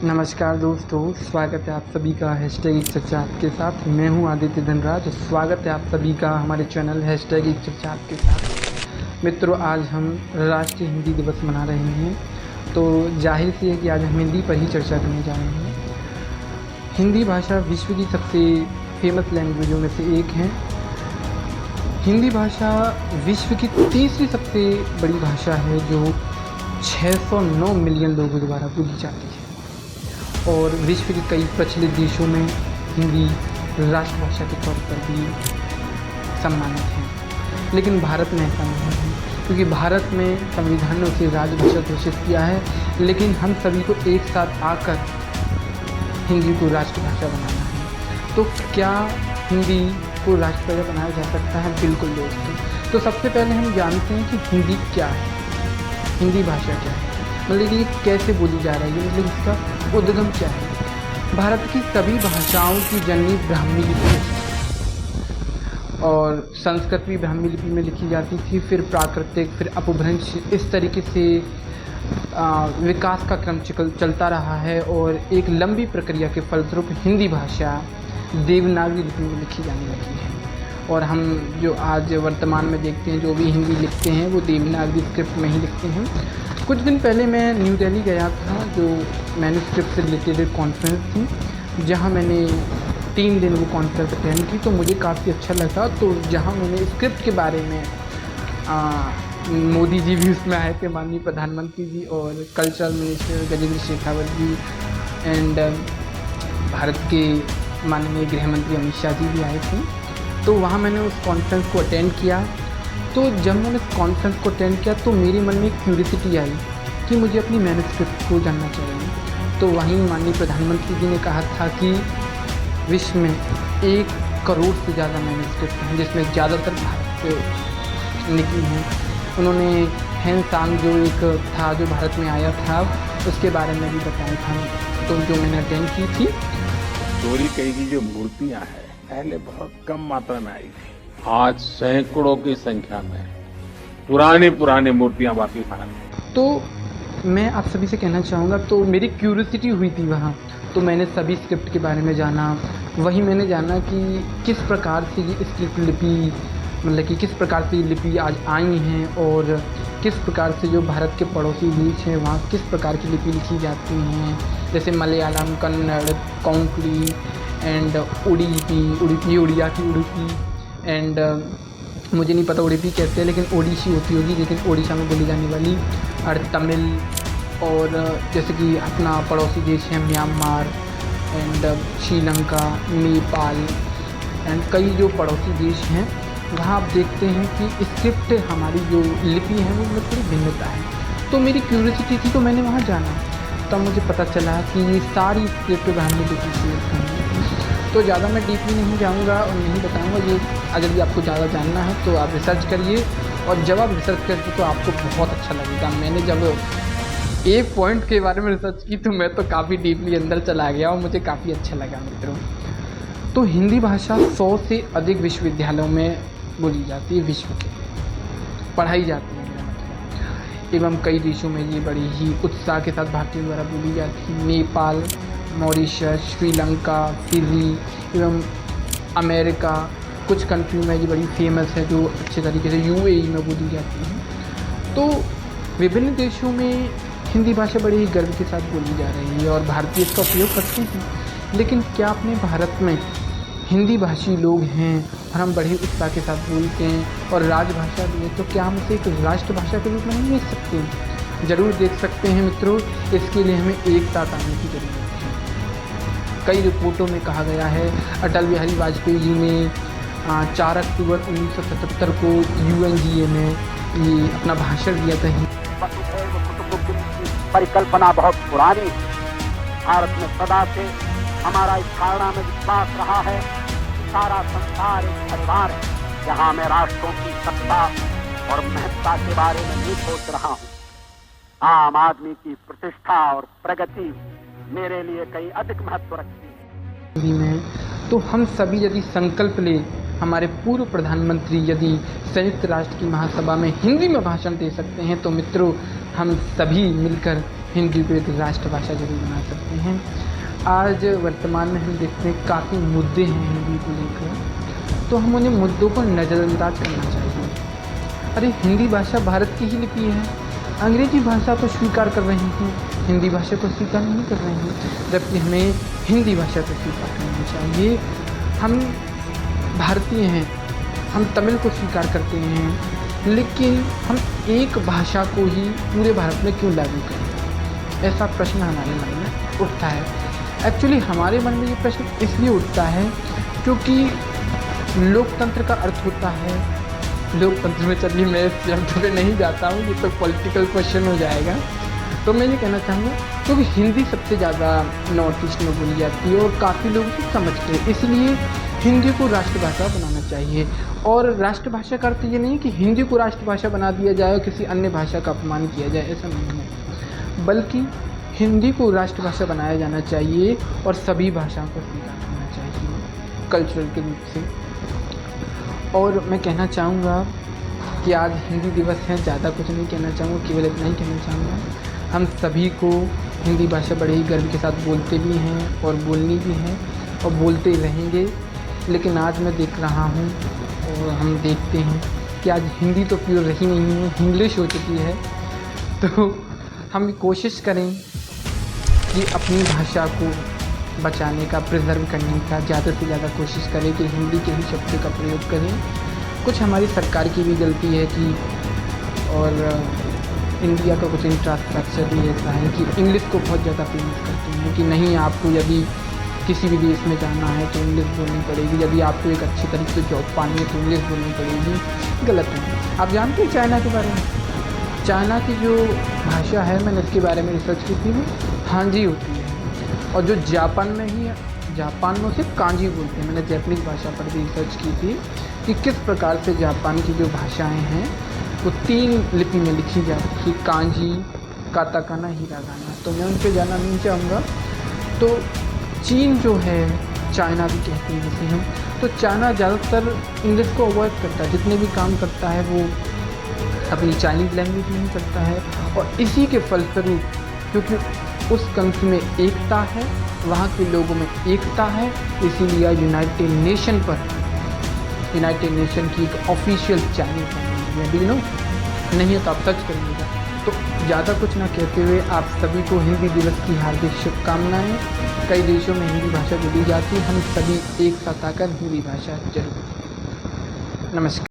नमस्कार दोस्तों, स्वागत है आप सभी का हैशटैग एक चर्चा आपके साथ। मैं हूं आदित्य धनराज। स्वागत है आप सभी का हमारे चैनल हैशटैग एक चर्चा आपके साथ। मित्रों, आज हम राष्ट्रीय हिंदी दिवस मना रहे हैं, तो जाहिर सी है कि आज हम हिंदी पर ही चर्चा करने जा रहे हैं। हिंदी भाषा विश्व की सबसे फेमस लैंग्वेजों में से एक है। हिंदी भाषा विश्व की तीसरी सबसे बड़ी भाषा है, जो 609 मिलियन लोगों द्वारा बोली जाती है और विश्व के कई प्रचलित देशों में हिंदी राष्ट्रभाषा के तौर पर भी सम्मानित है। लेकिन भारत में ऐसा नहीं है, क्योंकि भारत में संविधान ने उसे राजभाषा घोषित किया है। लेकिन हम सभी को एक साथ आकर हिंदी को राष्ट्रभाषा बनाना है। तो क्या हिंदी को राष्ट्रभाषा बनाया जा सकता है? बिल्कुल दोस्तों। तो सबसे पहले हम जानते हैं कि हिंदी क्या है, हिंदी भाषा क्या है, मतलब ये कैसे बोली जा रही है, मतलब इसका उद्गम क्या है। भारत की सभी भाषाओं की जननी ब्राह्मी लिपि है और संस्कृत भी ब्राह्मी लिपि में लिखी जाती थी, फिर प्राकृतिक, फिर अपभ्रंश, इस तरीके से विकास का क्रम चलता रहा है और एक लंबी प्रक्रिया के फलस्वरूप हिंदी भाषा देवनागरी लिपि में लिखी जाने लगी है। और हम जो आज वर्तमान में देखते हैं, जो भी हिंदी लिखते हैं वो देवनागरी स्क्रिप्ट में ही लिखते हैं। कुछ दिन पहले मैं न्यू दिल्ली गया था, जो मैन्युस्क्रिप्ट से रिलेटेड एक कॉन्फ्रेंस थी, जहां मैंने 3 दिन वो कॉन्फ्रेंस अटेंड की। तो मुझे काफ़ी अच्छा लगा। तो जहां मैंने स्क्रिप्ट के बारे में मोदी जी भी उसमें आए थे, माननीय प्रधानमंत्री जी, और cultural minister Gajendra Shekhawat ji, and Bharat के माननीय गृह मंत्री अमित शाह जी भी आए थे। तो वहाँ मैंने उस कॉन्फ्रेंस को अटेंड किया। तो जब मैंने उस कॉन्फ्रेंस को अटेंड किया तो मेरे मन में एक क्यूरियोसिटी आई कि मुझे अपनी मैन्युस्क्रिप्ट को जानना चाहिए। तो वहीं माननीय प्रधानमंत्री जी ने कहा था कि विश्व में 1 करोड़ से ज़्यादा मैन्युस्क्रिप्ट हैं, जिसमें ज़्यादातर भारत से निकली हैं। उन्होंने हैन सांग जो एक था, जो भारत में आया था, उसके बारे में भी बताया था, तो जो मैंने अटेंड की थी। चोरी कही की जो मूर्तियां हैं पहले बहुत कम मात्रा में आई थी, आज सैकड़ों की संख्या में पुरानी मूर्तियां वापिस आ रही। तो मैं आप सभी से कहना चाहूँगा, तो मेरी क्यूरियोसिटी हुई थी वहाँ, तो मैंने सभी स्क्रिप्ट के बारे में जाना। वही मैंने जाना कि किस प्रकार से ये स्क्रिप्ट लिपि, मतलब कि किस प्रकार से ये लिपि आज आई हैं और किस प्रकार से जो भारत के पड़ोसी देश हैं वहाँ किस प्रकार की लिपि लिखी जाती हैं, जैसे मलयालम, कन्नड़, कोंकणी एंड उड़ीपी, उड़िया की उड़ीपी, एंड मुझे नहीं पता उड़ीपी कहते हैं, लेकिन ओडिशी होती होगी, लेकिन ओडिशा में बोली जाने वाली, और तमिल, और जैसे कि अपना पड़ोसी देश है Myanmar and Sri Lanka, Nepal and कई जो पड़ोसी देश हैं, वहाँ आप देखते हैं कि स्क्रिप्ट हमारी जो लिपि है वो थोड़ी भिन्नता है। तो मेरी क्यूरियोसिटी थी, तो मैंने वहाँ जाना। तब मुझे पता चला कि ये सारी स्क्रिप्ट ब्राह्मी लिपि से हैं। तो ज़्यादा मैं डीपली नहीं जाऊँगा और नहीं बताऊँगा। ये अगर भी आपको ज़्यादा जानना है तो आप रिसर्च करिए, और जब आप रिसर्च करते तो आपको बहुत अच्छा लगेगा। मैंने जब एक पॉइंट के बारे में रिसर्च की तो मैं तो काफ़ी डीपली अंदर चला गया और मुझे काफ़ी अच्छा लगा मित्रों। तो हिंदी भाषा 100 से अधिक विश्वविद्यालयों में बोली जाती है, विश्व के पढ़ाई जाती है एवं कई देशों में ये बड़ी ही उत्साह के साथ भारतीयों द्वारा बोली जाती है। नेपाल, मॉरिशस, श्रीलंका, फिजी एवं अमेरिका, कुछ कंट्री में ये बड़ी फेमस है, जो अच्छे तरीके से यूएई में बोली जाती है। तो विभिन्न देशों में हिंदी भाषा बड़े ही गर्व के साथ बोली जा रही है और भारतीय इसका उपयोग करते हैं। लेकिन क्या अपने भारत में हिंदी भाषी लोग हैं और हम बड़े उत्साह के साथ बोलते हैं और राजभाषा भी है, तो क्या हम इसे एक राष्ट्रभाषा के रूप में नहीं देख सकते? ज़रूर देख सकते हैं मित्रों। इसके लिए हमें एक साथ आने की ज़रूरत है। कई रिपोर्टों में कहा गया है, अटल बिहारी वाजपेयी जी ने 4 अक्टूबर 1977 को UNGA में ये अपना भाषण दिया था। परिकल्पना बहुत पुरानी। भारत में सदा से हमारा इस धारणा में विश्वास रहा है, सारा संसार एक परिवार है, जहाँ मैं राष्ट्रों की सत्ता और महत्ता के बारे में नहीं सोच रहा हूँ। आम आदमी की प्रतिष्ठा और प्रगति मेरे लिए कहीं अधिक महत्व रखती है। तो हम सभी यदि संकल्प ले, हमारे पूर्व प्रधानमंत्री यदि संयुक्त राष्ट्र की महासभा में हिंदी में भाषण दे सकते हैं, तो मित्रों हम सभी मिलकर हिंदी को एक राष्ट्रभाषा जरूर बना सकते हैं। आज वर्तमान में हम देखते हैं काफ़ी मुद्दे हैं हिंदी को लेकर, तो हम उन्हें मुद्दों को नज़रअंदाज करना चाहिए। अरे हिंदी भाषा भारत की ही लिपि है, अंग्रेजी भाषा को स्वीकार कर रहे हैं, हिंदी भाषा को स्वीकार नहीं कर रहे हैं, जबकि हमें हिंदी भाषा को स्वीकार करना चाहिए। हम भारतीय हैं, हम तमिल को स्वीकार करते हैं, लेकिन हम एक भाषा को ही पूरे भारत में क्यों लागू करें? ऐसा प्रश्न हमारे मन में उठता है। एक्चुअली हमारे मन में ये प्रश्न इसलिए उठता है क्योंकि लोकतंत्र का अर्थ होता है, लोकतंत्र में, चलिए मैं इस शब्द पे नहीं जाता हूँ, ये तो पॉलिटिकल क्वेश्चन हो जाएगा। तो मैं ये कहना चाहूँगा क्योंकि हिंदी सबसे ज़्यादा नॉर्थ ईस्ट में बोली जाती है और काफ़ी लोग इसे समझते हैं, इसलिए हिंदी को राष्ट्रभाषा बनाना चाहिए। और राष्ट्रभाषा का अर्थ ये नहीं कि हिंदी को राष्ट्रभाषा बना दिया जाए और किसी अन्य भाषा का अपमान किया जाए, ऐसा नहीं है, बल्कि हिंदी को राष्ट्रभाषा बनाया जाना चाहिए और सभी भाषाओं को स्वीकार करना चाहिए कल्चरल के रूप से। और मैं कहना चाहूँगा कि आज हिंदी दिवस है, ज़्यादा कुछ नहीं कहना चाहूँगा, केवल इतना ही कहना चाहूँगा, हम सभी को हिंदी भाषा बड़े ही गर्व के साथ बोलते भी हैं और बोलनी भी है और बोलते रहेंगे। लेकिन आज मैं देख रहा हूँ और हम देखते हैं कि आज हिंदी तो प्योर रही नहीं है, इंग्लिश हो चुकी है। तो हम कोशिश करें कि अपनी भाषा को बचाने का, प्रिजर्व करने का ज़्यादा से ज़्यादा कोशिश करें कि हिंदी के ही शब्द का प्रयोग करें। कुछ हमारी सरकार की भी गलती है कि, और इंडिया का कुछ इंफ्रास्ट्रक्चर भी ऐसा है कि इंग्लिश को बहुत ज़्यादा फेमस करते हैं कि नहीं, आपको यदि किसी भी देश में जाना है तो इंग्लिश बोलनी पड़ेगी, यदि आपको एक अच्छी तरीके से जॉब पानी है तो इंग्लिश बोलनी पड़ेगी। गलत है। आप जानते हैं चाइना के बारे में? चाइना की जो भाषा है, मैंने इसके बारे में रिसर्च की थी, हांजी होती है, और जो जापान में ही, जापान में उसे कांजी बोलते हैं। मैंने जापानीज़ भाषा पर भी रिसर्च की थी कि किस प्रकार से जापान की जो भाषाएं हैं वो 3 लिपि में लिखी जाती है, कांजी, काताकाना, हिरागाना। तो मैं उन पर जाना नहीं चाहूँगा। तो चीन जो है, चाइना भी कहते हैं जिसे हम, तो चाइना ज़्यादातर इंग्लिश को अवॉइड करता है, जितने भी काम करता है वो अपनी चाइनीज़ लैंग्वेज में ही करता है। और इसी के फलस्वरूप, क्योंकि उस कंट्री में एकता है, वहाँ के लोगों में एकता है, इसीलिए यूनाइटेड नेशन पर, यूनाइटेड नेशन की एक ऑफिशियल चाइनीज़ लैंग्वेज है, नहीं है तो आप सर्च करिएगा। तो ज़्यादा कुछ ना कहते हुए आप सभी को हिंदी दिवस की हार्दिक शुभकामनाएँ। कई देशों में हिंदी भाषा बोली जाती है, हम सभी एक साथ आकर हिंदी भाषा जरूर। नमस्कार।